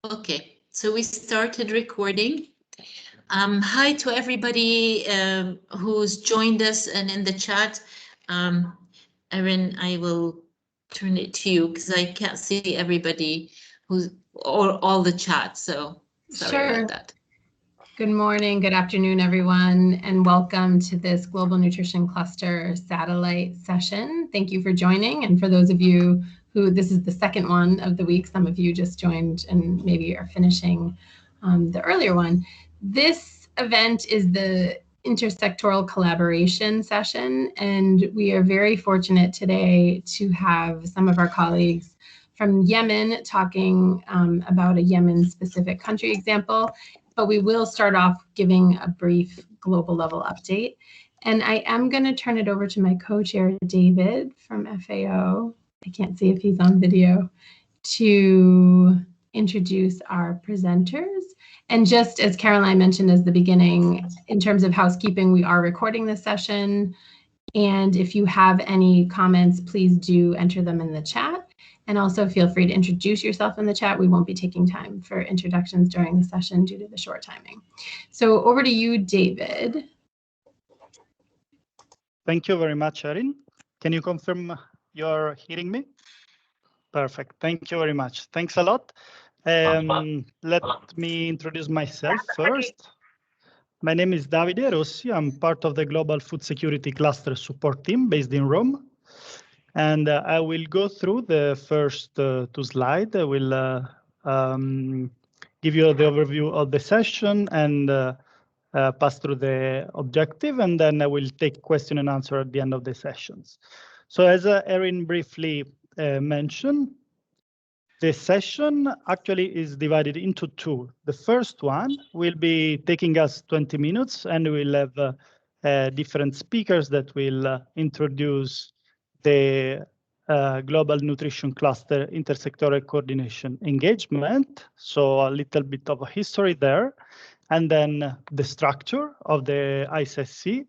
Okay, so we started recording. Hi to everybody who's joined us and in the chat. Erin, I will turn it to you because I can't see everybody who's or all the chat. So sorry about that. Good morning, good afternoon, everyone, and welcome to this Global Nutrition Cluster Satellite session. Thank you for joining, and for those of you who this is the second one of the week, some of you just joined and maybe are finishing the earlier one. This event is the Intersectoral collaboration session, and we are very fortunate today to have some of our colleagues from Yemen talking about a Yemen-specific country example. But we will start off giving a brief global level update. And I am going to turn it over to my co-chair, David from FAO. I can't see if he's on video, to introduce our presenters. And just as Caroline mentioned at the beginning, in terms of housekeeping, we are recording this session. And if you have any comments, please do enter them in the chat. And also feel free to introduce yourself in the chat. We won't be taking time for introductions during the session due to the short timing. So over to you, David. Thank you very much, Erin. Can you confirm you're hearing me? Perfect. Thank you very much. Thanks a lot. Let me introduce myself first. My name is Davide Rossi. I'm part of the Global Food Security Cluster Support Team based in Rome. And I will go through the first two slides. I will give you the overview of the session and pass through the objective, and then I will take question and answer at the end of the sessions. So as Erin briefly mentioned, the session actually is divided into two. The first one will be taking us 20 minutes, and we'll have different speakers that will introduce the Global Nutrition Cluster Intersectoral Coordination Engagement. So a little bit of a history there, and then the structure of the ISSC,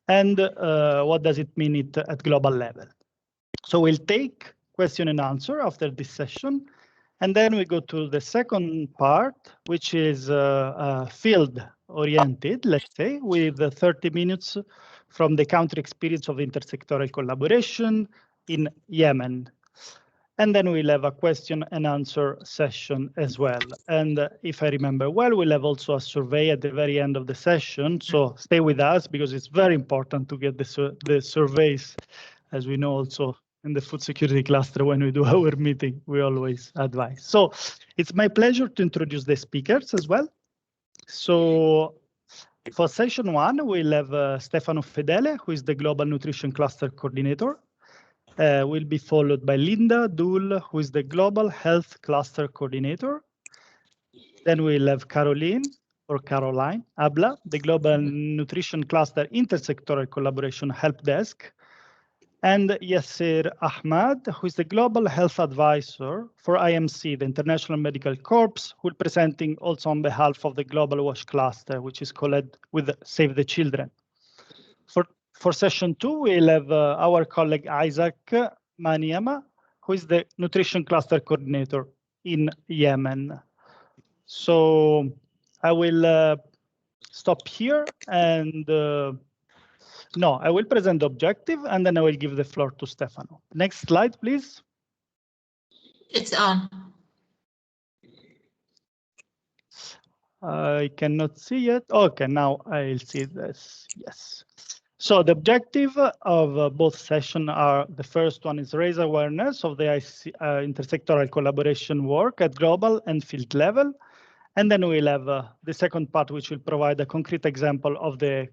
and what does it mean at global level. So we'll take question and answer after this session, and then we go to the second part, which is field-oriented, let's say, with 30 minutes from the country experience of intersectoral collaboration in Yemen. And then we'll have a question and answer session as well. And if I remember well, we'll have also a survey at the very end of the session. So stay with us because it's very important to get the surveys, as we know also in the food security cluster when we do our meeting, we always advise. So it's my pleasure to introduce the speakers as well. So for session one, we'll have Stefano Fedele, who is the Global Nutrition Cluster Coordinator. Will be followed by Linda Gates, who is the Global Health Cluster Coordinator. Then we'll have Caroline Abla, the Global Nutrition Cluster Intersectoral Collaboration Help Desk. And Yasser Ahmad, who is the Global Health Advisor for IMC, the International Medical Corps, who is presenting also on behalf of the Global WASH Cluster, which is called with Save the Children. For session two, we'll have our colleague Isaac Maniama, who is the Nutrition Cluster Coordinator in Yemen. So I will stop here and I will present the objective and then I will give the floor to Stefano. Next slide, please. It's on. I cannot see yet. Okay, now I'll see this. Yes. So the objective of both sessions are, the first one is raise awareness of the intersectoral collaboration work at global and field level. And then we'll have the second part, which will provide a concrete example of the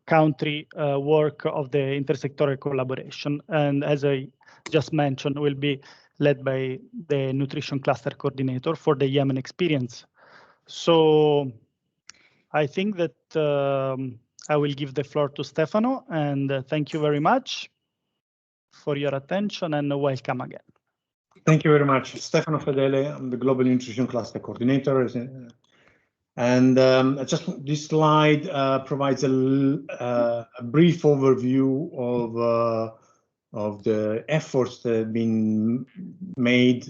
country work of the intersectoral collaboration. And as I just mentioned, will be led by the Nutrition Cluster Coordinator for the Yemen experience. So I think that I will give the floor to Stefano, and thank you very much for your attention and welcome again. Thank you very much. Stefano Fedele, I'm the Global Nutrition Cluster Coordinator. And just this slide provides a brief overview the efforts that have been made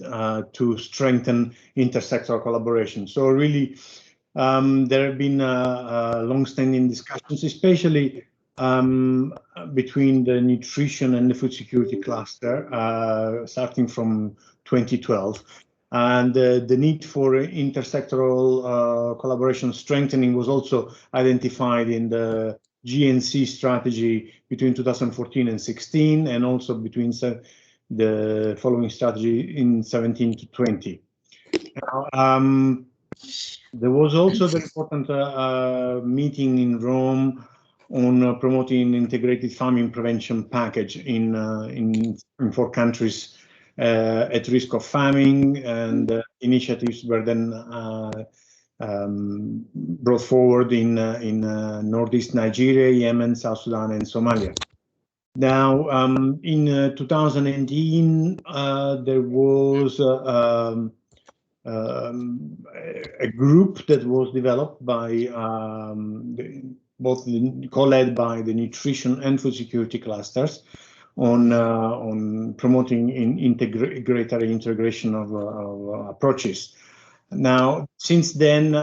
to strengthen intersectoral collaboration. So really, there have been long-standing discussions, especially between the nutrition and the food security cluster, starting from 2012. And the need for intersectoral collaboration strengthening was also identified in the GNC strategy between 2014 and 16, and also between the following strategy in 17 to 20. Now, there was also the important meeting in Rome on promoting integrated famine prevention package in 4 countries at risk of famine, and initiatives were then brought forward in northeast Nigeria, Yemen, South Sudan, and Somalia. Now, in 2018, there was a group that was developed by co-led by the nutrition and food security clusters on promoting greater integration of approaches. Now, since then,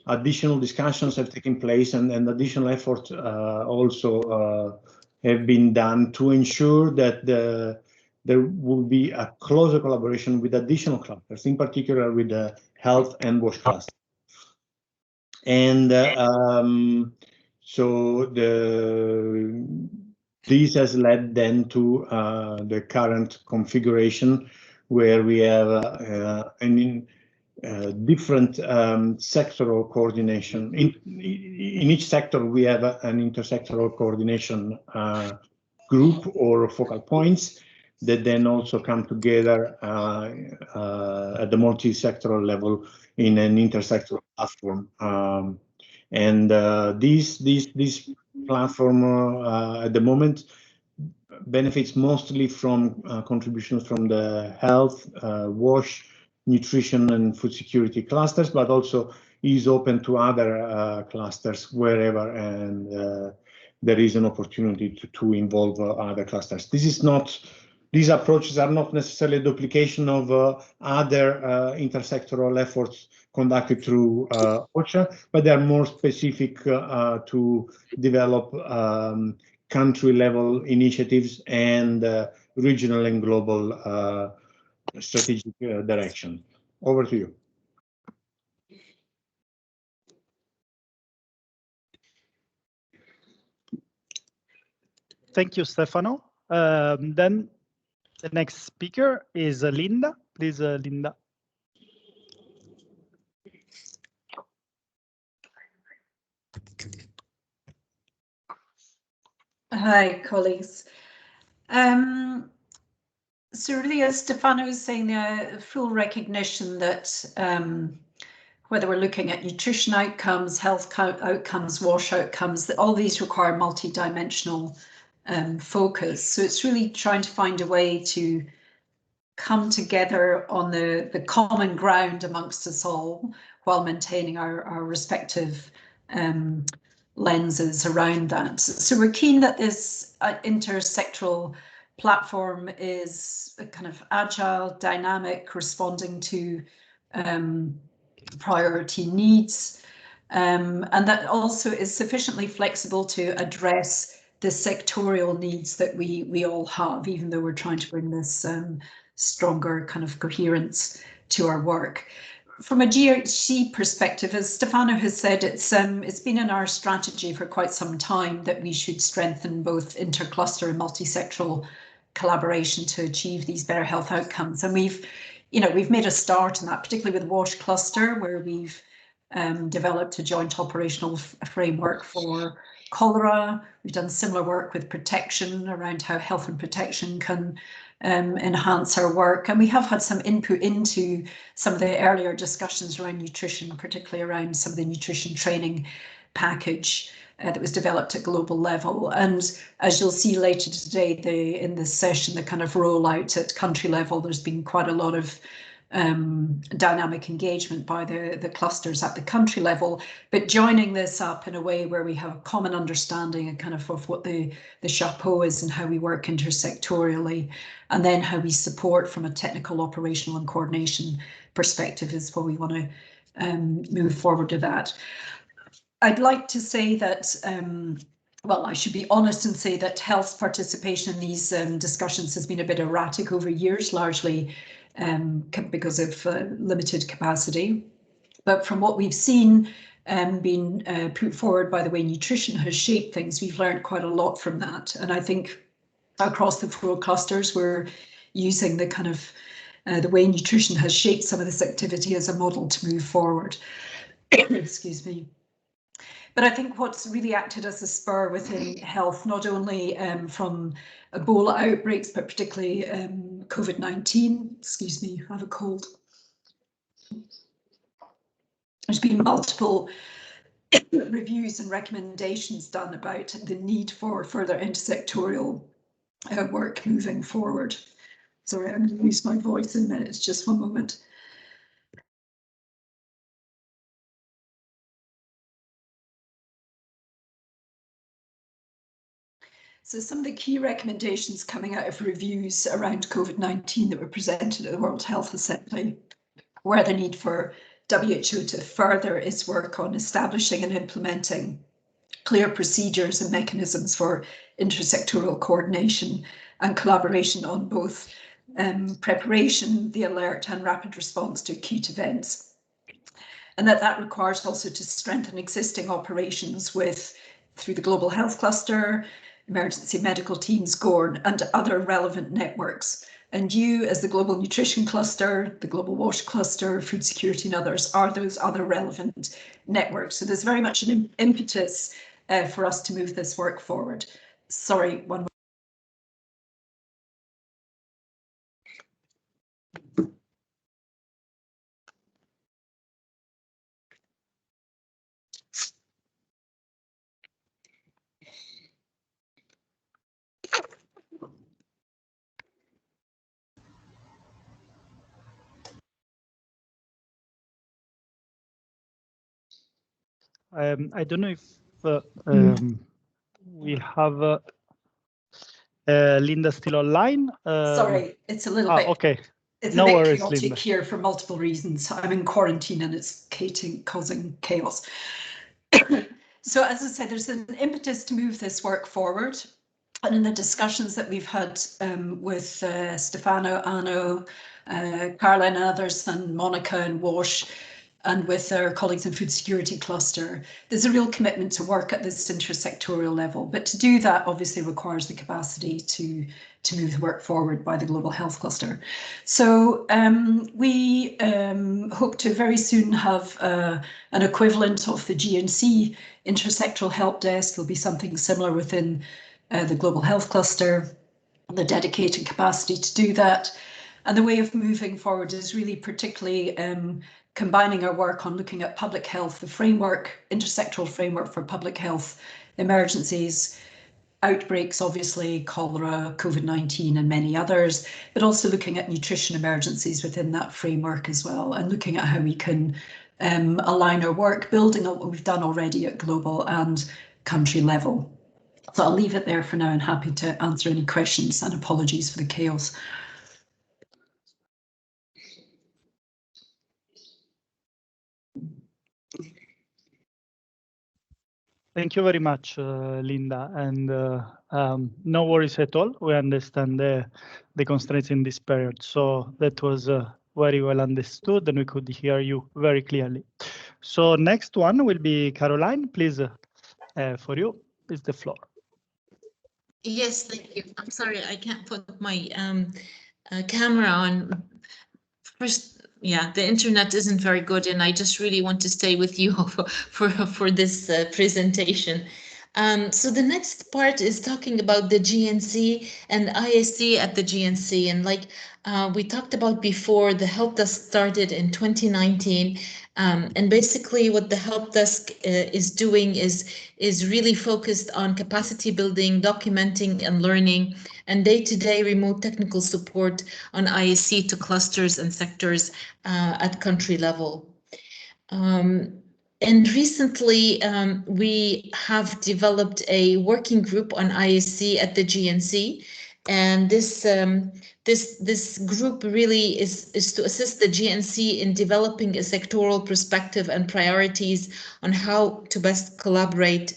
additional discussions have taken place, and additional efforts also have been done to ensure that there will be a closer collaboration with additional clusters, in particular with the health and WASH cluster. And so this has led then to the current configuration, where we have different sectoral coordination. In each sector, we have an intersectoral coordination group or focal points that then also come together at the multi-sectoral level in an intersectoral platform. And this platform at the moment benefits mostly from contributions from the health, WASH, nutrition and food security clusters, but also is open to other clusters wherever and there is an opportunity to involve other clusters. These approaches are not necessarily a duplication of other intersectoral efforts conducted through OCHA, but they are more specific to develop country-level initiatives and regional and global strategic direction. Over to you. Thank you, Stefano. Then the next speaker is Linda. Please, Linda. Hi, colleagues. So really, as Stefano was saying, full recognition that whether we're looking at nutrition outcomes, health outcomes, WASH outcomes, that all these require multidimensional focus. So it's really trying to find a way to come together on the common ground amongst us all while maintaining our respective lenses around that. So we're keen that this intersectoral platform is a kind of agile, dynamic, responding to priority needs, and that also is sufficiently flexible to address the sectorial needs that we all have, even though we're trying to bring this stronger kind of coherence to our work. From a GHC perspective, as Stefano has said, it's been in our strategy for quite some time that we should strengthen both intercluster and multisectoral collaboration to achieve these better health outcomes. And we've made a start in that, particularly with WASH cluster, where we've developed a joint operational framework for cholera. We've done similar work with protection around how health and protection can enhance our work. And we have had some input into some of the earlier discussions around nutrition, particularly around some of the nutrition training package that was developed at global level. And as you'll see later today, in this session, the kind of rollout at country level, there's been quite a lot of dynamic engagement by the clusters at the country level, but joining this up in a way where we have a common understanding and kind of what the chapeau is and how we work intersectorially, and then how we support from a technical, operational and coordination perspective is where we want to move forward to that. I'd like to say that well, I should be honest and say that health participation in these discussions has been a bit erratic over years, largely because of limited capacity. But from what we've seen being put forward by the way nutrition has shaped things, we've learned quite a lot from that. And I think across the 4 clusters, we're using the kind of the way nutrition has shaped some of this activity as a model to move forward. Excuse me. But I think what's really acted as a spur within health, not only from Ebola outbreaks, but particularly COVID-19, excuse me, I have a cold. There's been multiple reviews and recommendations done about the need for further intersectorial work moving forward. Sorry, I'm going to lose my voice in minutes, just one moment. So some of the key recommendations coming out of reviews around COVID-19 that were presented at the World Health Assembly were the need for WHO to further its work on establishing and implementing clear procedures and mechanisms for intersectoral coordination and collaboration on both preparation, the alert and rapid response to acute events. And that requires also to strengthen existing operations through the Global Health Cluster, emergency medical teams, GORN, and other relevant networks. And you, as the Global Nutrition Cluster, the Global WASH Cluster, Food Security and others, are those other relevant networks. So there's very much an impetus for us to move this work forward. Sorry, one more. I don't know if we have Linda still online. Sorry, it's a little bit. Okay. It's No a bit worries, chaotic Linda. here for multiple reasons. I'm in quarantine and it's causing chaos. So as I said, there's an impetus to move this work forward. And in the discussions that we've had with Stefano, Anno, Caroline and others, and Monica and WASH, and with our colleagues in Food Security Cluster, there's a real commitment to work at this intersectorial level. But to do that obviously requires the capacity to move the work forward by the Global Health Cluster. So we hope to very soon have an equivalent of the GNC Intersectoral Help Desk. There'll be something similar within the Global Health Cluster, the dedicated capacity to do that. And the way of moving forward is really particularly combining our work on looking at public health, the framework, intersectoral framework for public health emergencies, outbreaks, obviously cholera, COVID-19 and many others, but also looking at nutrition emergencies within that framework as well, and looking at how we can align our work, building on what we've done already at global and country level. So I'll leave it there for now and happy to answer any questions, and apologies for the chaos. Thank you very much, Linda, and no worries at all. We understand the constraints in this period, so that was very well understood, and we could hear you very clearly. So next one will be Caroline. Please, for you is the floor. Yes, thank you. I'm sorry, I can't put my camera on. First, yeah, the internet isn't very good, and I just really want to stay with you for this presentation. So the next part is talking about the GNC and ISD at the GNC. And like we talked about before, the help desk started in 2019. And basically what the help desk is doing is really focused on capacity building, documenting and learning, and day-to-day remote technical support on IAC to clusters and sectors at country level. And recently, we have developed a working group on IAC at the GNC, and this group really is to assist the GNC in developing a sectoral perspective and priorities on how to best collaborate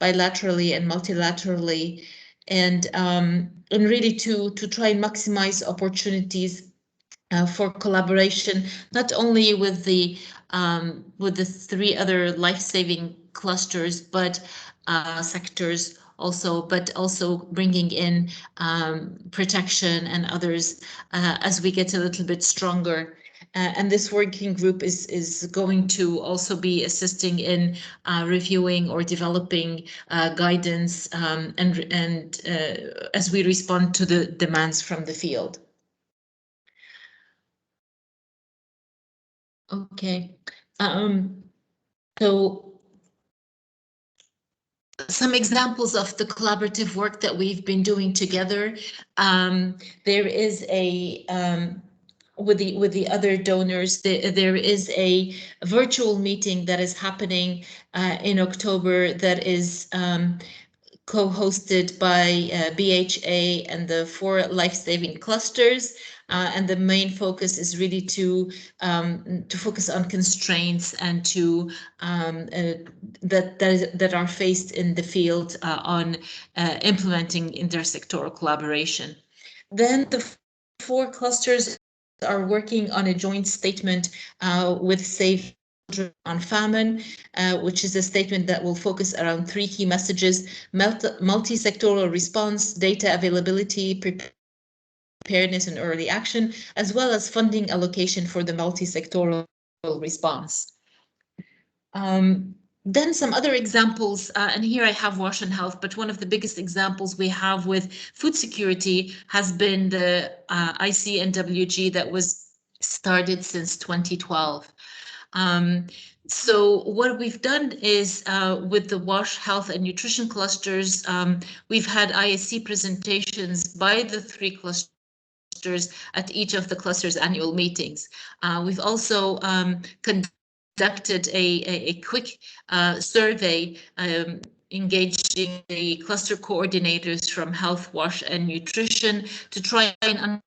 bilaterally and multilaterally, and really to try and maximize opportunities for collaboration, not only with the 3 other life-saving clusters, but sectors also, but also bringing in protection and others as we get a little bit stronger. And this working group is going to also be assisting in reviewing or developing guidance and as we respond to the demands from the field. Okay, so some examples of the collaborative work that we've been doing together. There is a with the other donors, there is a virtual meeting that is happening in October that is co-hosted by BHA and the 4 life-saving clusters. And the main focus is really to focus on constraints and to that are faced in the field on implementing intersectoral collaboration. Then the 4 clusters are working on a joint statement with Save on famine, which is a statement that will focus around 3 key messages: multi-sectoral response, data availability, preparedness and early action, as well as funding allocation for the multi-sectoral response. Then some other examples, and here I have wash and health, but one of the biggest examples we have with food security has been the ICNWG that was started since 2012. So what we've done is with the wash, health and nutrition clusters, we've had IAC presentations by the 3 clusters at each of the clusters' annual meetings. We've also conducted a quick survey engaging the cluster coordinators from health, wash and nutrition to try and understand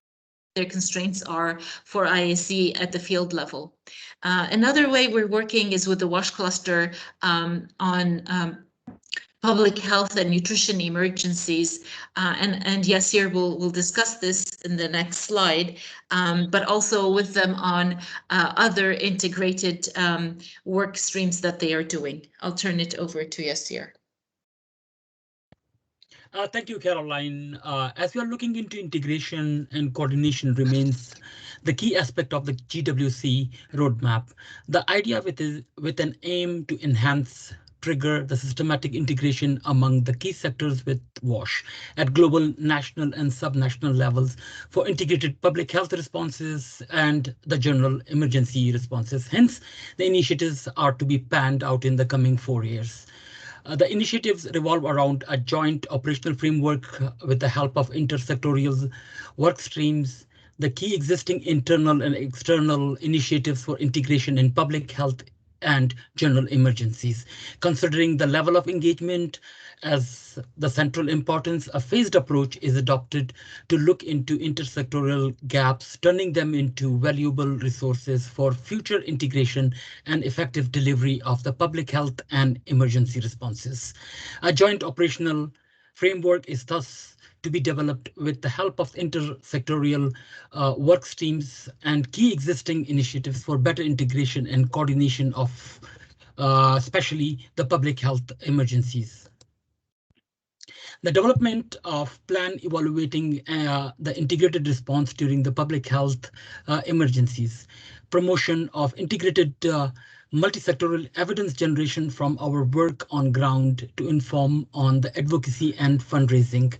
their constraints are for IAC at the field level. Another way we're working is with the WASH cluster on public health and nutrition emergencies. And Yasir will discuss this in the next slide, but also with them on other integrated work streams that they are doing. I'll turn it over to Yasir. Thank you, Caroline. As we are looking into integration and coordination remains the key aspect of the GWC roadmap. The idea with an aim to enhance, trigger the systematic integration among the key sectors with WASH at global, national and subnational levels for integrated public health responses and the general emergency responses. Hence, the initiatives are to be panned out in the coming 4 years. The initiatives revolve around a joint operational framework with the help of intersectoral work streams, the key existing internal and external initiatives for integration in public health and general emergencies. Considering the level of engagement as the central importance, a phased approach is adopted to look into intersectoral gaps, turning them into valuable resources for future integration and effective delivery of the public health and emergency responses. A joint operational framework is thus to be developed with the help of intersectoral work streams and key existing initiatives for better integration and coordination of especially the public health emergencies. The development of plan evaluating the integrated response during the public health emergencies, promotion of integrated multisectoral evidence generation from our work on ground to inform on the advocacy and fundraising,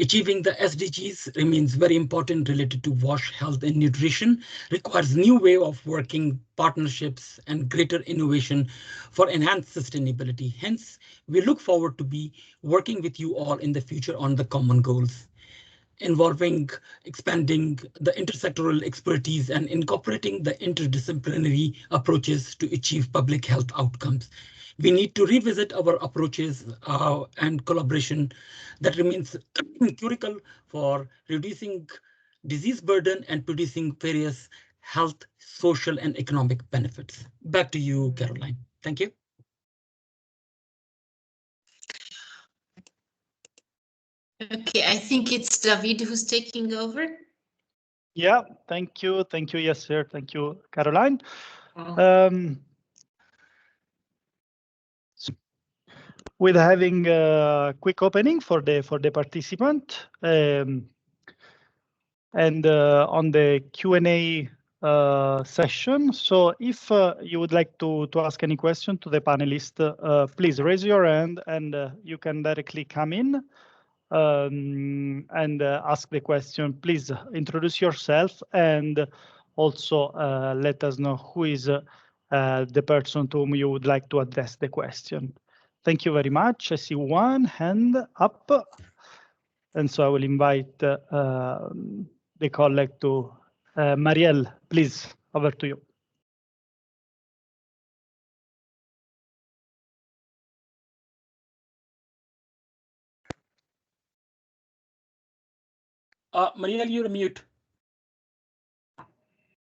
Achieving the SDGs remains very important related to WASH, health and nutrition, requires new way of working, partnerships and greater innovation for enhanced sustainability. Hence, we look forward to be working with you all in the future on the common goals, involving expanding the intersectoral expertise and incorporating the interdisciplinary approaches to achieve public health outcomes. We need to revisit our approaches and collaboration that remains critical for reducing disease burden and producing various health, social, and economic benefits. Back to you, Caroline. Thank you. Okay, I think it's David who's taking over. Yeah, thank you. Thank you. Yes, sir. Thank you, Caroline. With having a quick opening for the participant and on the Q&A session. So if you would like to ask any question to the panelist, please raise your hand and you can directly come in and ask the question. Please introduce yourself and also let us know who is the person to whom you would like to address the question. Thank you very much. I see one hand up, and so I will invite the colleague to Marielle. Please, over to you. Marielle, you're mute.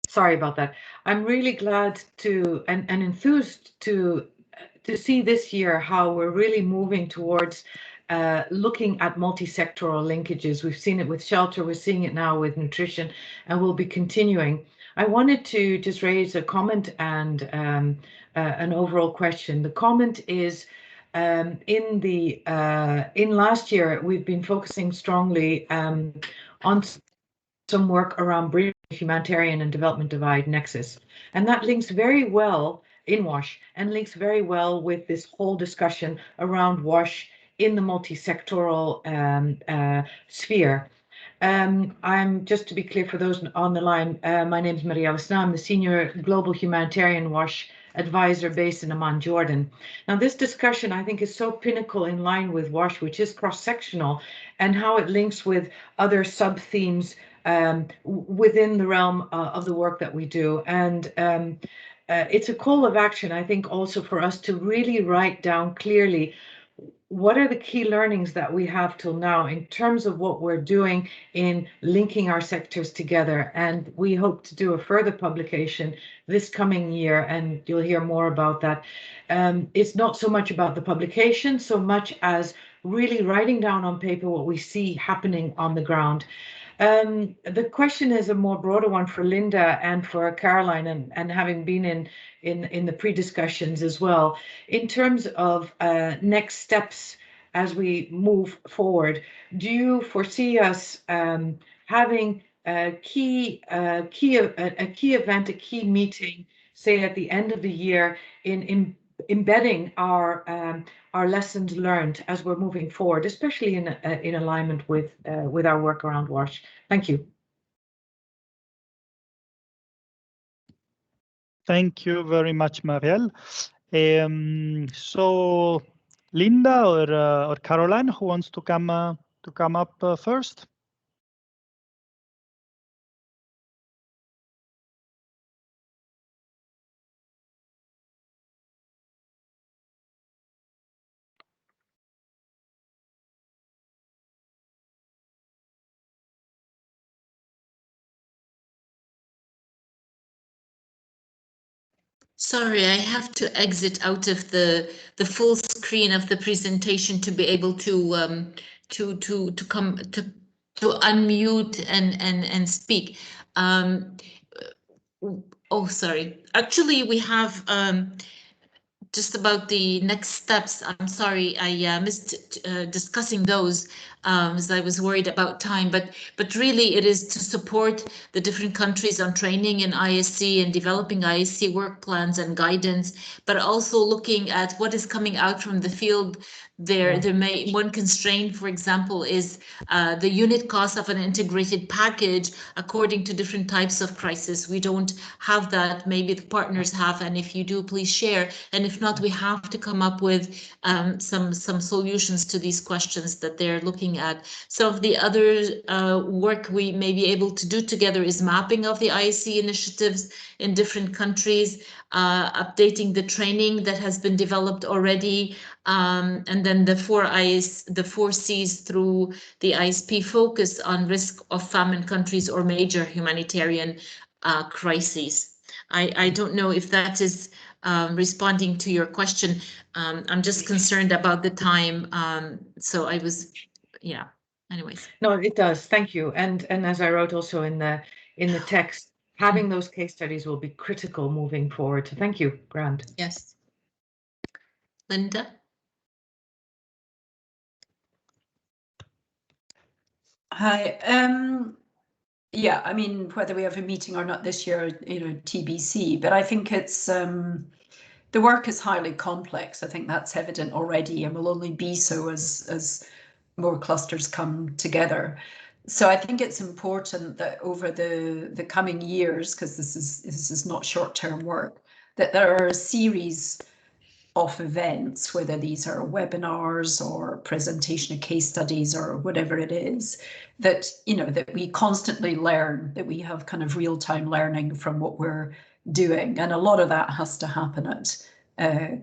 Sorry about that. I'm really glad to and enthused to see this year how we're really moving towards looking at multi-sectoral linkages. We've seen it with shelter, we're seeing it now with nutrition, and we'll be continuing. I wanted to just raise a comment and an overall question. The comment is in last year, we've been focusing strongly on some work around bridging humanitarian and development divide nexus. And that links very well in WASH and links very well with this whole discussion around WASH in the multi-sectoral sphere. I'm just to be clear for those on the line, my name is Marielle Sna. I'm the Senior Global Humanitarian WASH Advisor based in Amman, Jordan. Now, this discussion, I think, is so pinnacle in line with WASH, which is cross-sectional, and how it links with other sub-themes within the realm of the work that we do. And it's a call of action, I think, also for us to really write down clearly what are the key learnings that we have till now in terms of what we're doing in linking our sectors together. And we hope to do a further publication this coming year, and you'll hear more about that. It's not so much about the publication, so much as really writing down on paper what we see happening on the ground. The question is a more broader one for Linda and for Caroline, and having been in the pre-discussions as well. In terms of next steps as we move forward, do you foresee us having a key event, a key meeting, say at the end of the year, in embedding our lessons learned as we're moving forward, especially in alignment with our work around WASH? Thank you. Thank you very much, Marielle. So, Linda or Caroline, who wants to come up first? Sorry, I have to exit out of the full screen of the presentation to be able to unmute and speak. Oh, sorry. Actually, we have just about the next steps. I'm sorry, I missed discussing those as I was worried about time, but really it is to support the different countries on training in ISC and developing ISC work plans and guidance, but also looking at what is coming out from the field one constraint, for example, is the unit cost of an integrated package according to different types of crisis. We don't have that. Maybe the partners have, and if you do, please share. And if not, we have to come up with some solutions to these questions that they're looking at. Some of the other work we may be able to do together is mapping of the ISC initiatives in different countries, updating the training that has been developed already, and then the four C's through the ISP focus on risk of famine countries or major humanitarian crises. I don't know if that is responding to your question. I'm just concerned about the time. So I was, yeah, anyways. No, it does. Thank you. And as I wrote also in the text, having those case studies will be critical moving forward. So thank you, Grant. Yes. Linda? Hi. Yeah, I mean, whether we have a meeting or not this year, TBC, but I think it's the work is highly complex. I think that's evident already and will only be so as more clusters come together. So I think it's important that over the coming years, because this is not short-term work, that there are a series of events, whether these are webinars or presentation of case studies or whatever it is, that that we constantly learn, that we have kind of real-time learning from what we're doing, and a lot of that has to happen at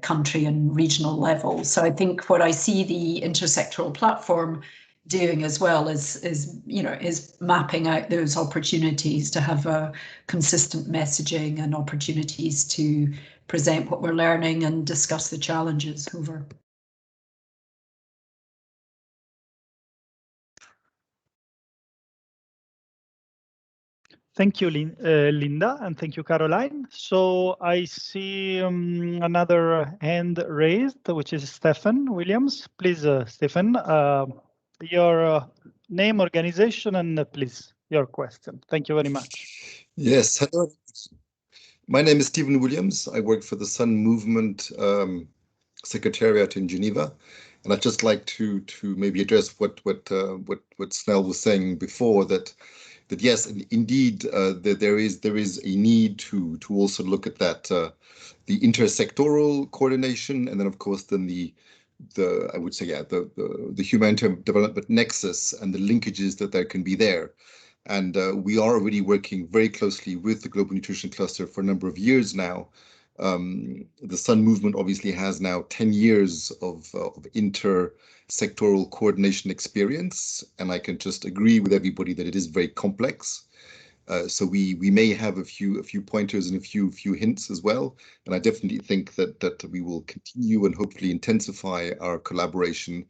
country and regional level. So I think what I see the intersectoral platform doing as well is mapping out those opportunities to have a consistent messaging and opportunities to present what we're learning and discuss the challenges over. Thank you, Linda, and thank you, Caroline. So I see another hand raised, which is Stefan Williams. Please, Stefan, your name, organization, and please, your question. Thank you very much. Yes, hello. My name is Stephen Williams. I work for the Sun Movement Secretariat in Geneva, and I'd just like to maybe address what Snell was saying before, that yes, indeed, that there is a need to also look at that the intersectoral coordination, and then of course then the I would say the humanitarian development nexus and the linkages that there can be there. And we are already working very closely with the Global Nutrition Cluster for a number of years now. The Sun Movement obviously has now 10 years of intersectoral coordination experience, and I can just agree with everybody that it is very complex. So we may have a few pointers and a few hints as well, and I definitely think that we will continue and hopefully intensify our collaboration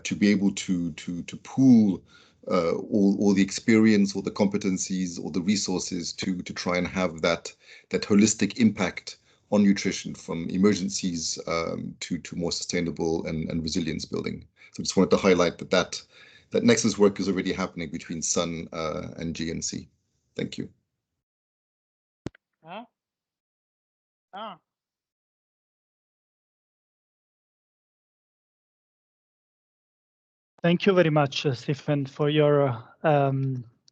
to be able to pool all the experience, or the competencies, or the resources to try and have that holistic impact on nutrition, from emergencies to more sustainable and resilience building. So I just wanted to highlight that nexus work is already happening between Sun and GNC. Thank you. Thank you very much, Stephen, for your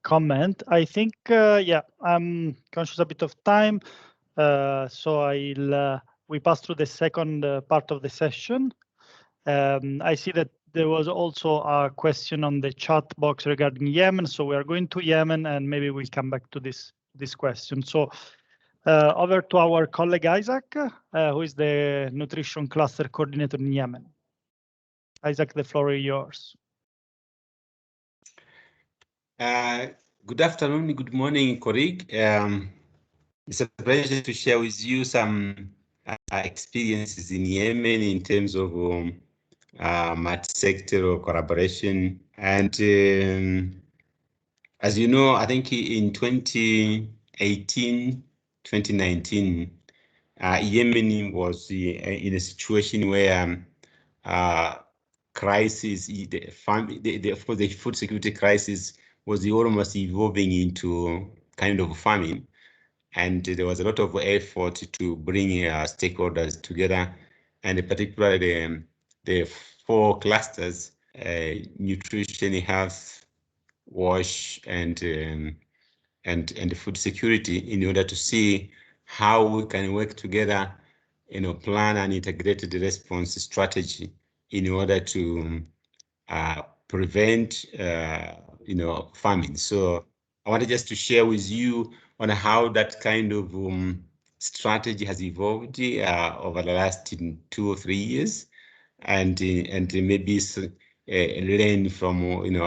comment. I think, yeah, I'm conscious a bit of time, so we pass through the second part of the session. I see that there was also a question on the chat box regarding Yemen, so we are going to Yemen, and maybe we'll come back to this question. So over to our colleague Isaac, who is the Nutrition Cluster Coordinator in Yemen. Isaac, the floor is yours. Good afternoon, good morning, colleague. It's a pleasure to share with you some experiences in Yemen in terms of multi-sectoral collaboration. And as you know, I think in 2018, 2019, Yemen was in a situation where crisis, of course, the food security crisis was almost evolving into kind of famine, and there was a lot of effort to bring stakeholders together, and particularly the 4 clusters: nutrition, health, wash, and food security, in order to see how we can work together, plan an integrated response strategy in order to prevent, famine. So I wanted just to share with you on how that kind of strategy has evolved over the last 2 or 3 years, and maybe learn from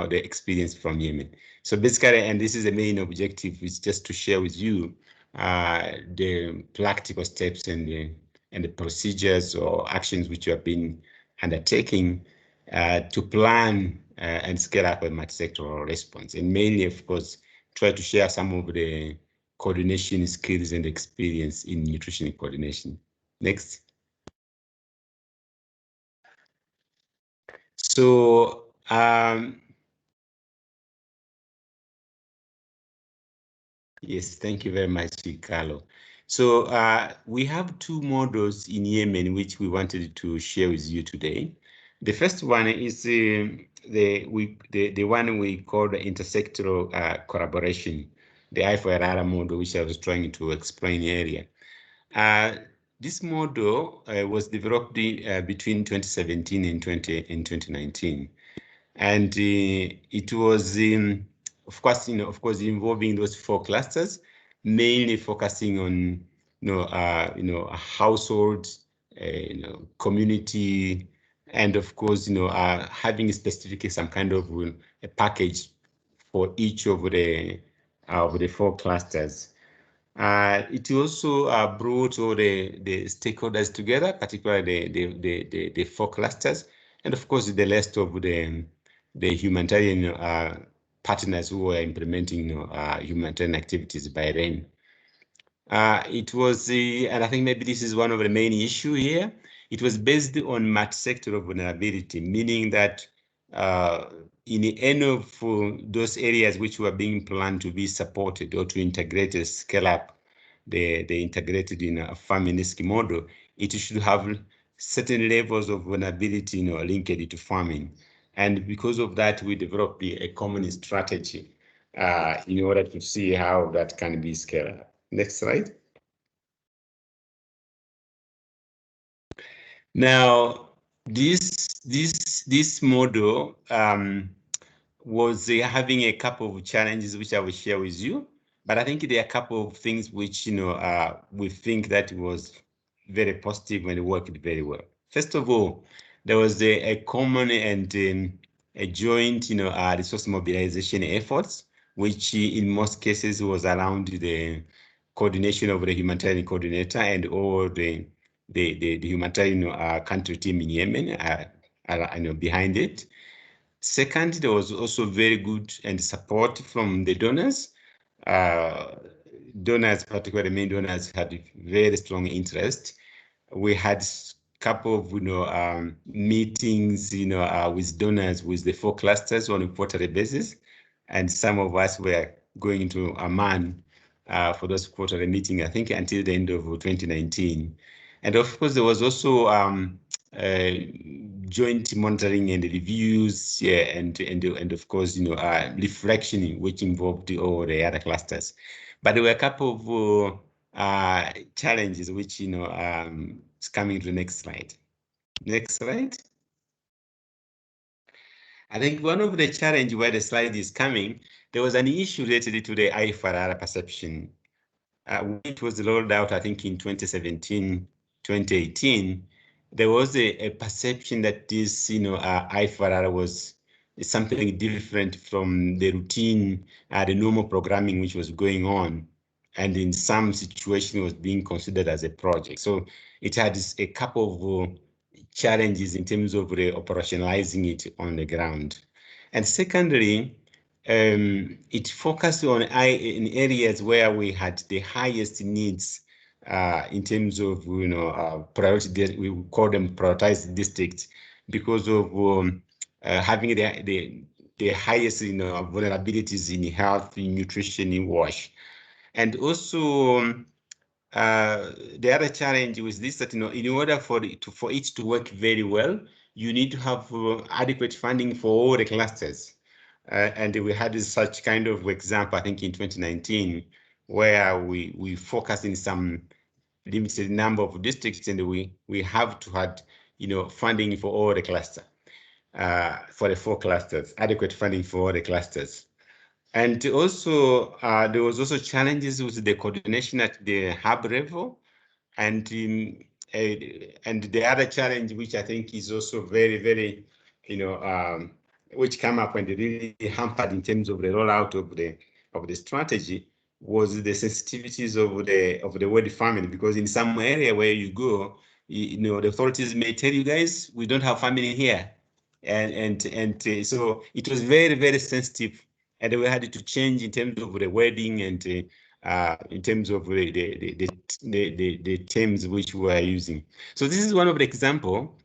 the experience from Yemen. So basically, and this is the main objective, is just to share with you the practical steps and the procedures or actions which you have been undertaking to plan and scale up a multi-sectoral response, and mainly, of course, try to share some of the coordination skills and experience in nutrition coordination. Next. So yes, thank you very much, Carlo. So we have 2 models in Yemen which we wanted to share with you today. The first one is the one we call the intersectoral collaboration, the I4RR model, which I was trying to explain earlier. This model was developed between 2017 and 2019, and it was of course involving those 4 clusters, mainly focusing on households, community, and of course having specifically some kind of a package for each of the 4 clusters. It also brought all the stakeholders together, particularly the 4 clusters, and of course the rest of the humanitarian partners who are implementing humanitarian activities by then. It was, and I think maybe this is one of the main issue here, it was based on multi-sectoral vulnerability, meaning that in any of those areas which were being planned to be supported or to integrate and scale up the integrated famine risk model, it should have certain levels of vulnerability linked to farming. And because of that, we developed a common strategy in order to see how that can be scaled up. Next slide. Now, this model was having a couple of challenges which I will share with you, but I think there are a couple of things which we think that was very positive and worked very well. First of all, there was a common and a joint resource mobilization efforts, which in most cases was around the coordination of the humanitarian coordinator and all the humanitarian country team in Yemen behind it. Second, there was also very good and support from the donors. Donors, particularly main donors, had very strong interest. We had a couple of meetings with donors with the 4 clusters on a quarterly basis, and some of us were going to Amman for those quarterly meetings, I think until the end of 2019. And of course, there was also joint monitoring and reviews, and of course, reflection, which involved all the other clusters. But there were a couple of challenges, which is coming to the next slide. Next slide. I think one of the challenges where the slide is coming, there was an issue related to the I4RR perception. It was rolled out, I think, in 2017, 2018. There was a perception that this, I4RR was something different from the routine, the normal programming which was going on, and in some situations was being considered as a project. So it had a couple of challenges in terms of operationalizing it on the ground. And secondly, it focused on in areas where we had the highest needs in terms of priority. We call them prioritized districts because of having the highest vulnerabilities in health, in nutrition, in wash, and also the other challenge was this, that in order for it to work very well, you need to have adequate funding for all the clusters. And we had such kind of example, I think in 2019, where we focused in some limited number of districts, and we have to have, funding for all the cluster, for the 4 clusters, adequate funding for all the clusters. And also, there was also challenges with the coordination at the hub level, and the other challenge, which I think is also very, very, which came up and really hampered in terms of the rollout of the strategy, was the sensitivities of the word famine. Because in some area where you go, the authorities may tell you guys, we don't have famine here, and so it was very, very sensitive, and we had to change in terms of the wording and in terms of the terms which we are using. So this is one of the example.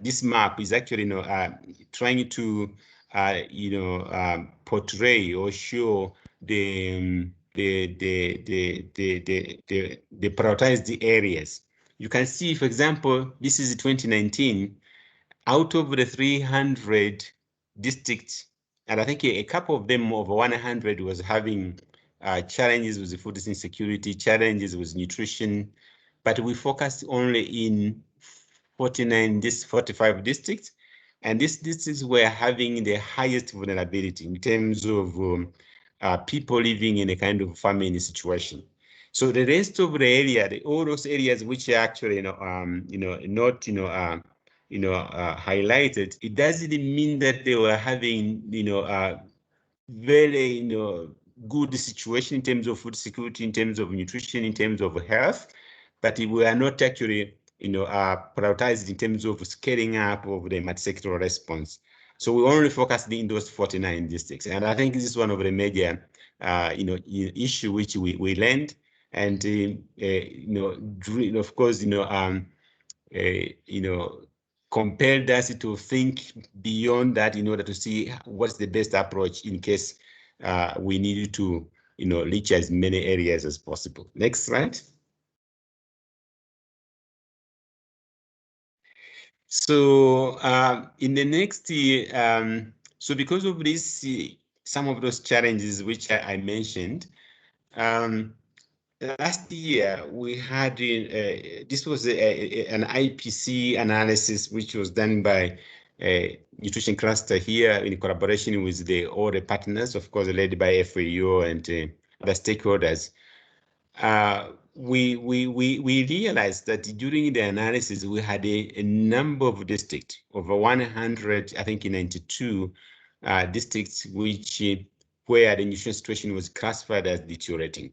This map is actually, trying to, portray or show the prioritized areas. You can see, for example, this is 2019. Out of the 300 districts, and I think a couple of them, over 100, was having challenges with the food insecurity, challenges with nutrition, but we focused only in 45 districts, and these districts were having the highest vulnerability in terms of people living in a kind of famine situation. So the rest of the area, all those areas which are actually, not, highlighted, it doesn't mean that they were having, very, good situation in terms of food security, in terms of nutrition, in terms of health, but we are not actually, prioritized in terms of scaling up of the multi-sectoral response. So we only focused in those 49 districts, and I think this is one of the major, issue which we learned, and of course, compelled us to think beyond that in order to see what's the best approach in case we need to, reach as many areas as possible. Next slide. So in the next, so because of this, some of those challenges which I mentioned, last year we had this was an IPC analysis which was done by Nutrition Cluster here in collaboration with all the partners, of course, led by FAO and other stakeholders. We realized that during the analysis we had a number of districts, over 100, I think in 92 districts, where the nutrition situation was classified as deteriorating.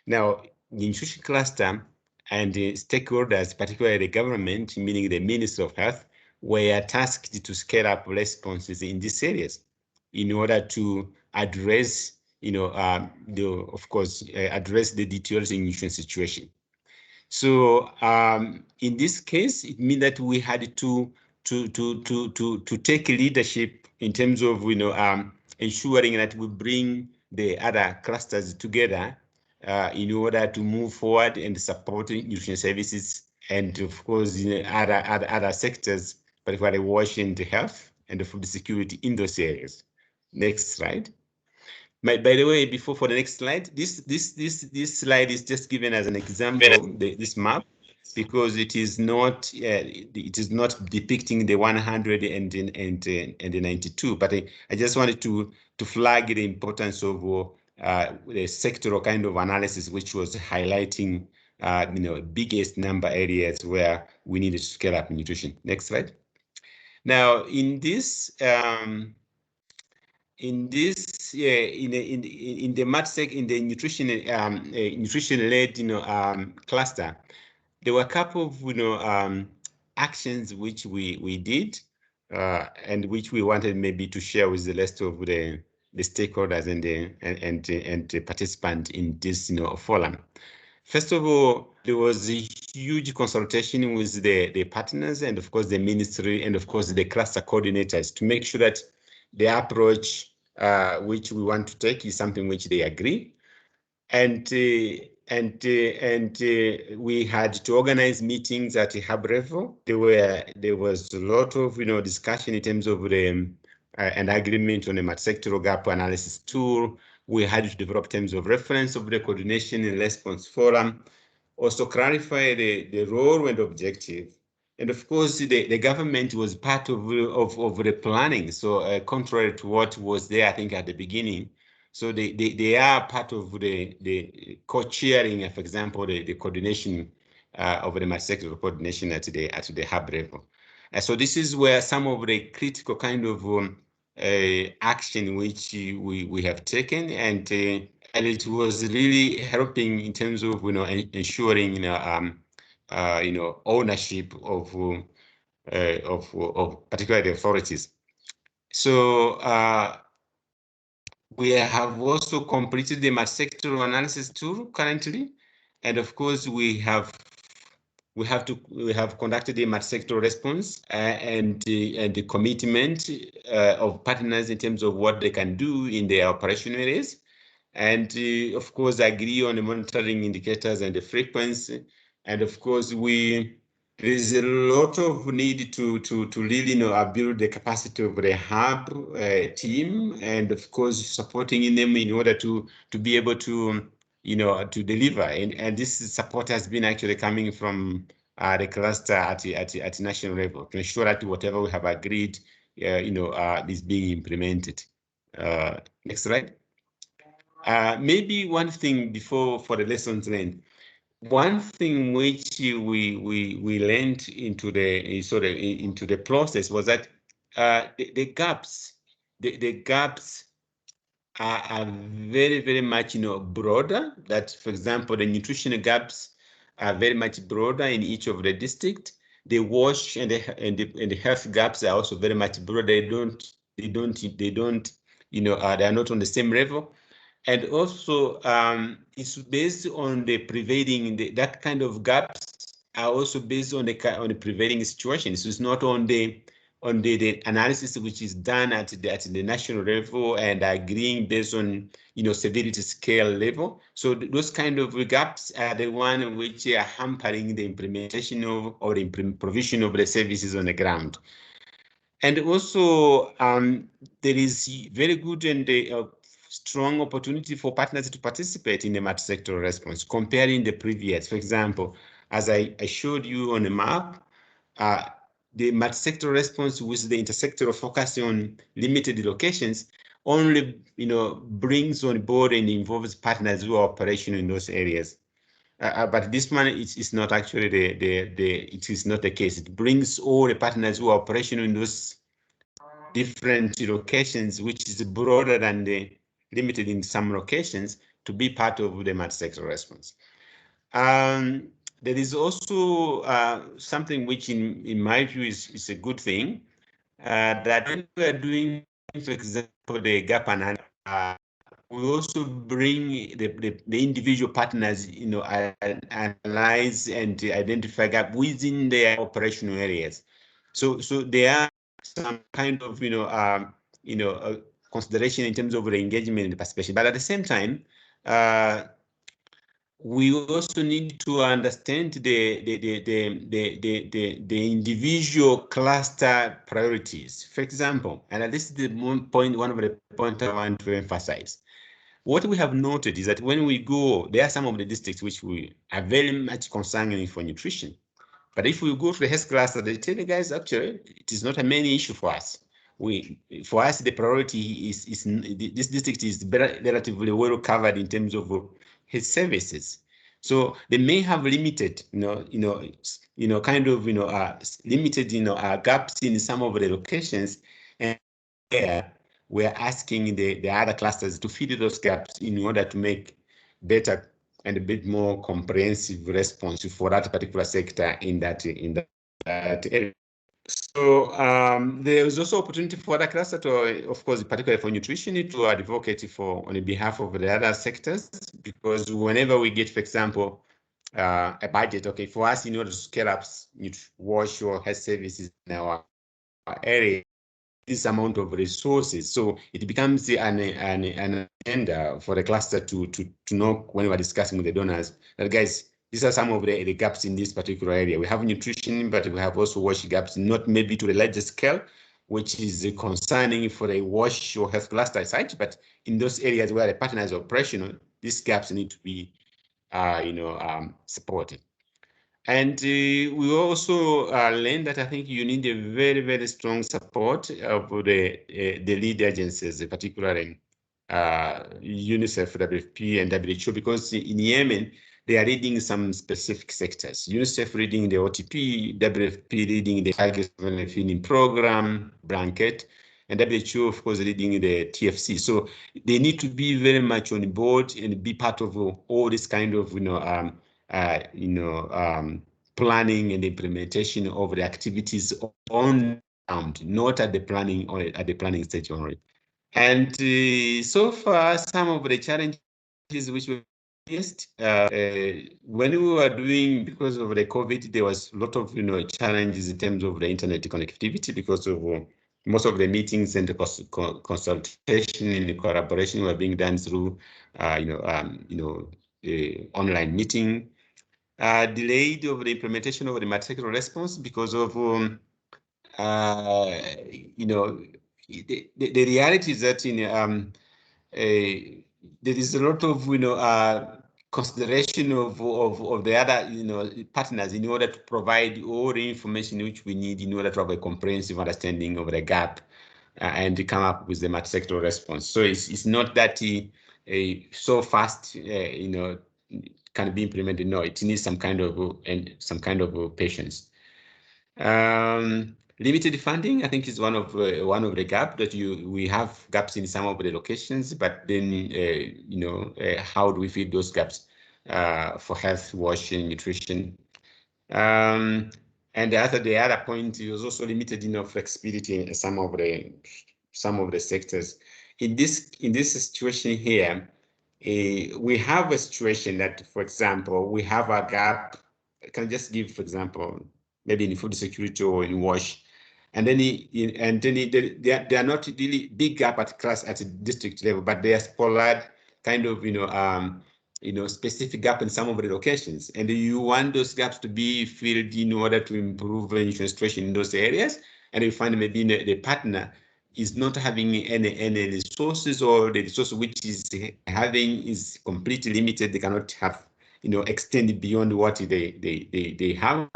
Now, the nutrition cluster and the stakeholders, particularly the government, meaning the Ministry of Health, were tasked to scale up responses in these areas in order to address, of course, address the deteriorating nutrition situation. So in this case, it means that we had to take leadership in terms of, ensuring that we bring the other clusters together in order to move forward and support nutrition services, and of course, other sectors, particularly wash and health and food security in those areas. Next slide. By the way, before for the next slide, this slide is just given as an example, this map, because it is not depicting the 100 and the 92. But I just wanted to flag the importance of the sectoral kind of analysis, which was highlighting biggest number areas where we needed to scale up nutrition. Next slide. Now, in this in the MatSec, in the nutrition-led cluster, there were a couple of actions which we did and which we wanted maybe to share with the rest of the stakeholders and the participants in this forum. First of all, there was a huge consultation with the partners and of course the ministry and of course the cluster coordinators to make sure that the approach which we want to take is something which they agree. And we had to organize meetings at the hub level. There was a lot of discussion in terms of the an agreement on a multisectoral gap analysis tool. We had to develop terms of reference of the coordination and response forum, also clarify the role and objective. And of course, the government was part of the planning. So contrary to what was there, I think, at the beginning. So they are part of the co-chairing, for example, the coordination of the multisectoral coordination at the hub level. So this is where some of the critical kind of action which we have taken, and it was really helping in terms of ensuring ownership of particularly the authorities. So we have also completed the multisectoral analysis tool currently, and of course we have conducted the multisectoral response and the commitment of partners in terms of what they can do in their operation areas, and of course agree on the monitoring indicators and the frequency. And of course there is a lot of need to really build the capacity of the hub team, and of course supporting them in order to be able to to deliver. And this support has been actually coming from the cluster at national level to ensure that whatever we have agreed is being implemented. Next slide. Maybe one thing before for the lessons learned. One thing which we learned into the process was that the gaps are very much broader. That, for example, the nutrition gaps are very much broader in each of the districts. The wash and the health gaps are also very much broader. They are not on the same level. And also, it's based on the prevailing, that kind of gaps are also based on the prevailing situation. So it's not on the analysis which is done at the national level and agreeing based on severity scale level. So those kind of gaps are the one which are hampering the implementation of or the provision of the services on the ground. And also, there is very good and strong opportunity for partners to participate in the multisectoral response, comparing the previous. For example, as I showed you on the map, the multisectoral response with the intersectoral focus on limited locations only brings on board and involves partners who are operational in those areas. But this one is not actually it is not the case. It brings all the partners who are operational in those different locations, which is broader than the limited in some locations, to be part of the multisectoral response. There is also something which, in my view, is a good thing, that when we are doing, for example, the gap analysis, we also bring the individual partners, analyze and identify gap within their operational areas. So there are some kind of consideration in terms of the engagement and participation, but at the same time, we also need to understand the individual cluster priorities. For example, and this is one of the points I want to emphasize. What we have noted is that when we go, there are some of the districts which we are very much concerning for nutrition. But if we go to the health cluster, they tell the guys, actually, it is not a main issue for us. For us, the priority is this district is relatively well covered in terms of health services. So they may have limited, limited, gaps in some of the locations, and we're asking the other clusters to fill those gaps in order to make better and a bit more comprehensive response for that particular sector in that area. So there is also opportunity for other clusters to, of course, particularly for nutrition, to advocate on behalf of the other sectors, because whenever we get, for example, a budget, okay, for us, in order to scale up wash or health services in our area, this amount of resources. So it becomes an agenda for the cluster to know when we're discussing with the donors that, guys, these are some of the gaps in this particular area. We have nutrition, but we have also WASH gaps, not maybe to the larger scale, which is concerning for a WASH or health cluster site, but in those areas where the partner is operational, these gaps need to be supported. And we also learned that I think you need a very, very strong support of the lead agencies, particularly UNICEF, WFP, and WHO, because in Yemen, they are leading some specific sectors. UNICEF leading the OTP, WFP leading the target feeding program, blanket, and WHO, of course, leading the TFC. So they need to be very much on board and be part of all this kind of, planning and implementation of the activities on ground, not at the planning or at the planning stage only. And so far, some of the challenges which we faced when we were doing, because of the COVID, there was a lot of challenges in terms of the internet connectivity because of most of the meetings and the consultation and the collaboration were being done through online meeting. Delayed of the implementation of the multisectoral response because of the reality is that there is a lot of consideration of the other partners in order to provide all the information which we need in order to have a comprehensive understanding of the gap and to come up with the multisectoral response. So it's not that so fast can be implemented. No, it needs some kind of patience. Limited funding, I think, is one of the gaps that we have gaps in some of the locations, but then how do we fill those gaps for health, WASH, and nutrition? And the other point is also limited flexibility in some of the sectors. In this situation here, we have a situation that, for example, we have a gap. I can just give, for example, maybe in food security or in WASH, and then they are not really big gap at the district level, but they are spotlight kind of specific gap in some of the locations, and you want those gaps to be filled in order to improve nutrition in those areas, and you find maybe the partner is not having any resources, or the resource which is having is completely limited. They cannot have extend beyond what they have,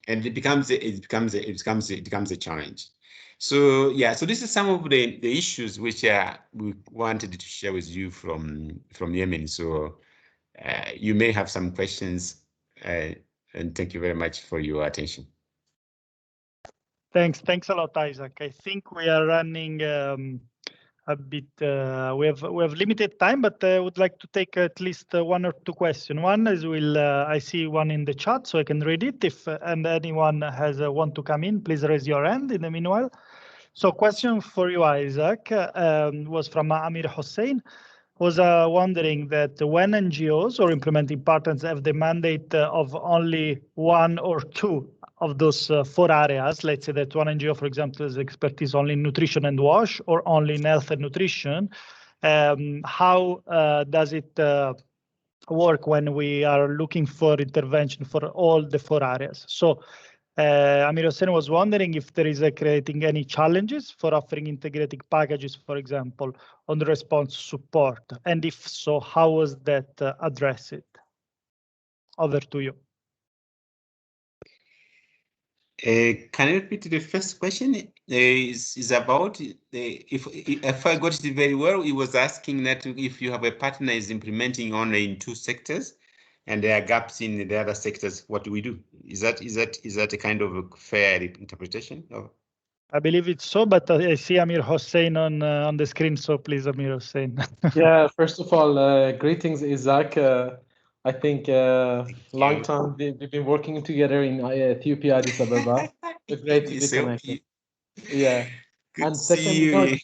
and it becomes a challenge. So yeah, so this is some of the issues which we wanted to share with you from Yemen. So you may have some questions, and thank you very much for your attention. Thanks a lot, Isaac. I think we are running a bit. We have limited time, but I would like to take at least one or two questions. One is I see one in the chat, so I can read it. If and anyone has want to come in, please raise your hand. In the meanwhile, so question for you, Isaac, was from Amir Hossein. Was wondering that when NGOs or implementing partners have the mandate of only one or two of those 4 areas, let's say that one NGO, for example, has expertise only in nutrition and WASH or only in health and nutrition, how does it work when we are looking for intervention for all the 4 areas? So Amir Hossein was wondering if there is creating any challenges for offering integrated packages, for example, on the response support, and if so, how was that addressed? Over to you. Can you repeat the first question? Is about if I got it very well, he was asking that if you have a partner is implementing only in 2 sectors, and there are gaps in the other sectors, what do we do? Is that a kind of a fair interpretation? I believe it's so, but I see Amir Hossein on the screen, so please, Amir Hossein. Yeah, first of all, greetings, Isaac. I think long time we've been working together in Ethiopia, Addis Ababa. It's great to be connected. Yeah. Good And to see you.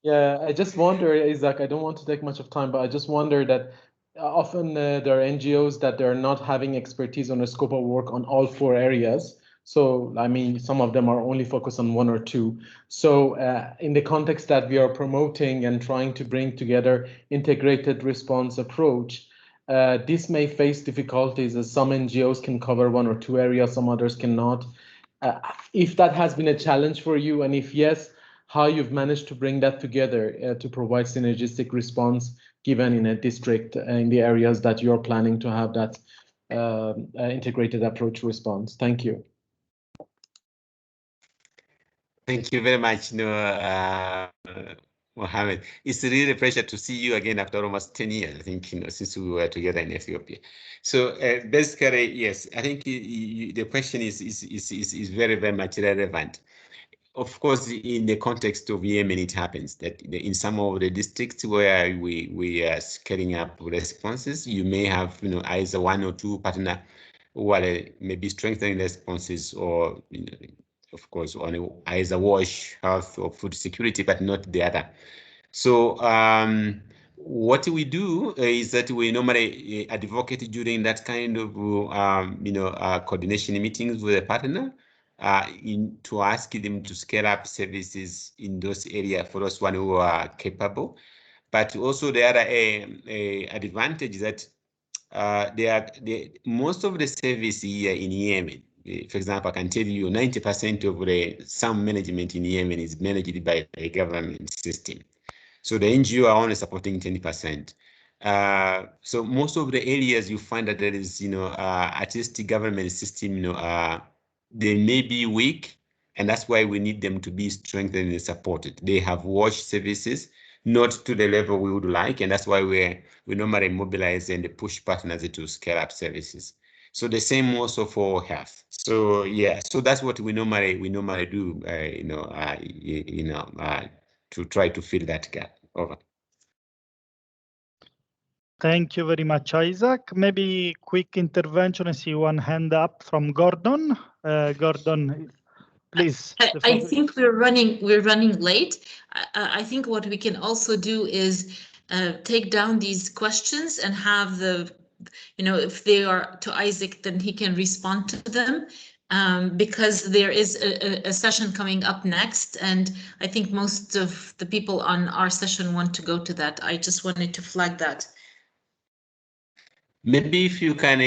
Yeah, I just wonder, Isaac, I don't want to take much of time, but I just wonder that often there are NGOs that they're not having expertise on a scope of work on all 4 areas. So, I mean, some of them are only focused on one or two. So in the context that we are promoting and trying to bring together integrated response approach, this may face difficulties as some NGOs can cover one or two areas, some others cannot. If that has been a challenge for you, and if yes, how you've managed to bring that together to provide synergistic response given in a district in the areas that you're planning to have that integrated approach response. Thank you. Thank you very much, Mohammed. It's really a pleasure to see you again after almost 10 years, I think, since we were together in Ethiopia. So basically, yes, I think the question is very, very much relevant. Of course, in the context of Yemen, it happens that in some of the districts where we are scaling up responses, you may have either one or two partner who are maybe strengthening responses, or of course on either wash, health, or food security, but not the other. So what we do is that we normally advocate during that kind of coordination meetings with a partner to ask them to scale up services in those areas for those one who are capable. But also the other advantage that most of the service here in Yemen, for example, I can tell you 90% of the SAM management in Yemen is managed by a government system. So the NGO are only supporting 10%. So most of the areas you find that there is, at least the government system, they may be weak, and that's why we need them to be strengthened and supported. They have WASH services, not to the level we would like, and that's why we normally mobilize and push partners to scale up services. So the same also for health. So yeah, so that's what we normally do, to try to fill that gap. Over. Thank you very much, Isaac. Maybe quick intervention. I see one hand up from Gordon. Gordon, please. I think we're running late. I think what we can also do is take down these questions and have if they are to Isaac, then he can respond to them. Because there is a session coming up next, and I think most of the people on our session want to go to that. I just wanted to flag that. Maybe if you can,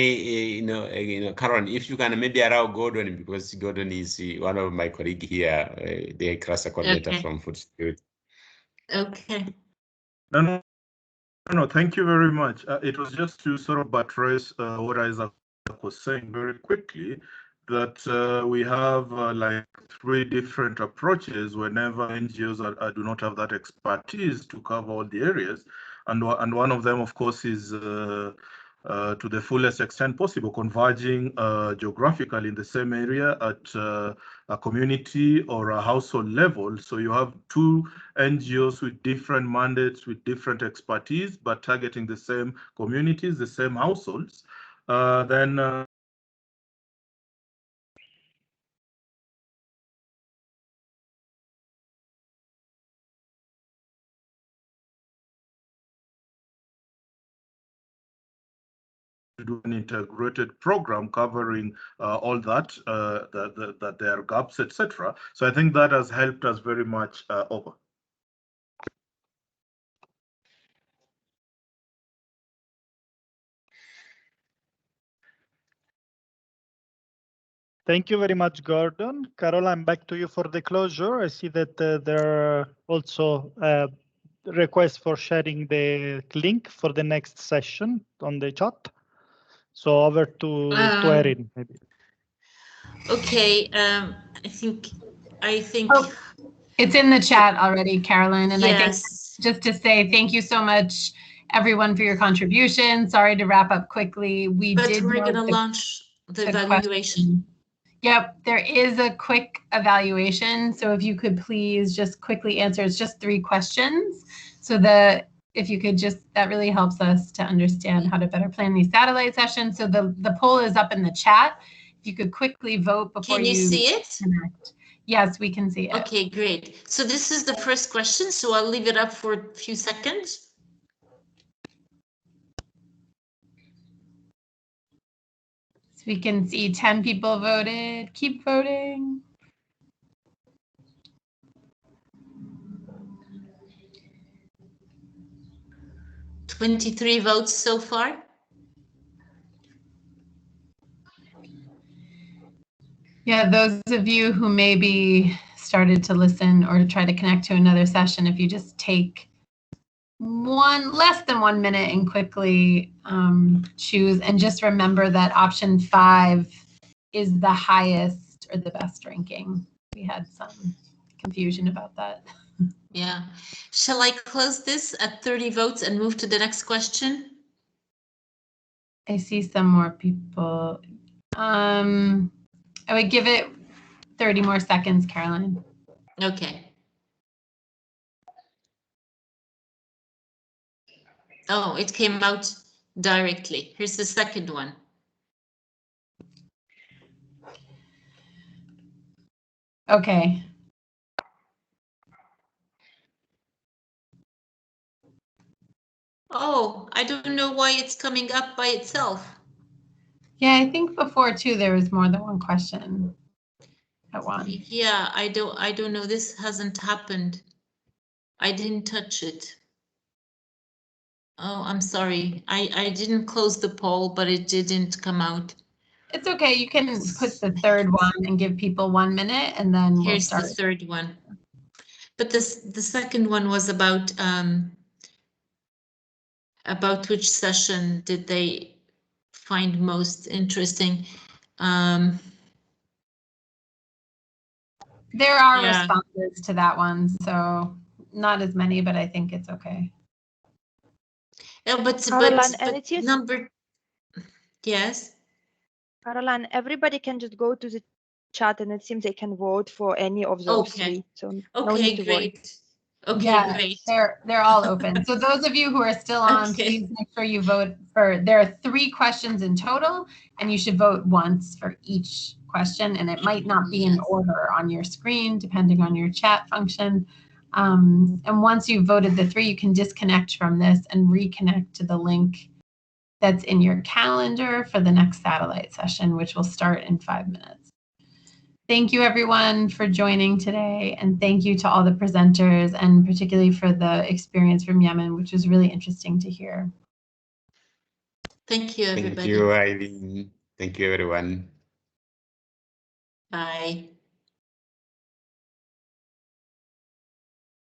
Karen, if you can maybe allow Gordon, because Gordon is one of my colleagues here, the cluster coordinator from Food Security. Okay. No, thank you very much. It was just to sort of buttress what Isaac was saying very quickly, that we have like 3 different approaches whenever NGOs do not have that expertise to cover all the areas. And one of them, of course, is to the fullest extent possible, converging geographically in the same area at a community or a household level. So you have 2 NGOs with different mandates, with different expertise, but targeting the same communities, the same households. Then to do an integrated program covering all that, that there are gaps, etc. So I think that has helped us very much over. Thank you very much, Gordon. Caroline, back to you for the closure. I see that there are also requests for sharing the link for the next session on the chat. So over to Erin, maybe. Okay, I think. Oh, it's in the chat already, Caroline, and yes. I think just to say thank you so much, everyone, for your contribution. Sorry to wrap up quickly. We're going to launch the evaluation. Yep, there is a quick evaluation. So if you could please just quickly answer, it's just 3 questions. So if you could that really helps us to understand how to better plan these satellite sessions. So the poll is up in the chat. If you could quickly vote before you see it? Connect. Yes, we can see it. Okay, great. So this is the first question. So I'll leave it up for a few seconds. So we can see 10 people voted. Keep voting. $23 votes so far. Yeah, those of you who maybe started to listen or to try to connect to another session, if you just take less than 1 minute and quickly choose, and just remember that option 5 is the highest or the best ranking. We had some confusion about that. Yeah. Shall I close this at 30 votes and move to the next question? I see some more people. I would give it 30 more seconds, Caroline. Okay. Oh, it came out directly. Here's the second one. Okay. Oh, I don't know why it's coming up by itself. Yeah, I think before too there was more than one question at once. Yeah, I don't know. This hasn't happened. I didn't touch it. Oh, I'm sorry. I didn't close the poll, but it didn't come out. It's okay. You can put the third one and give people 1 minute, and then we'll Here's start. the third one. But the second one was about which session did they find most interesting. There are responses to that one, so not as many, but I think it's okay. Yeah, but number, yes. Caroline, everybody can just go to the chat and it seems they can vote for any of those three. So no need to worry. Okay, yeah, great. They're all open. So those of you who are still on, please make sure you vote for, there are 3 questions in total, and you should vote once for each question, and it might not be in order on your screen, depending on your chat function. And once you've voted the 3, you can disconnect from this and reconnect to the link that's in your calendar for the next satellite session, which will start in 5 minutes. Thank you, everyone, for joining today. And thank you to all the presenters, and particularly for the experience from Yemen, which was really interesting to hear. Thank you, everybody. Thank you, Eileen. Thank you, everyone. Bye.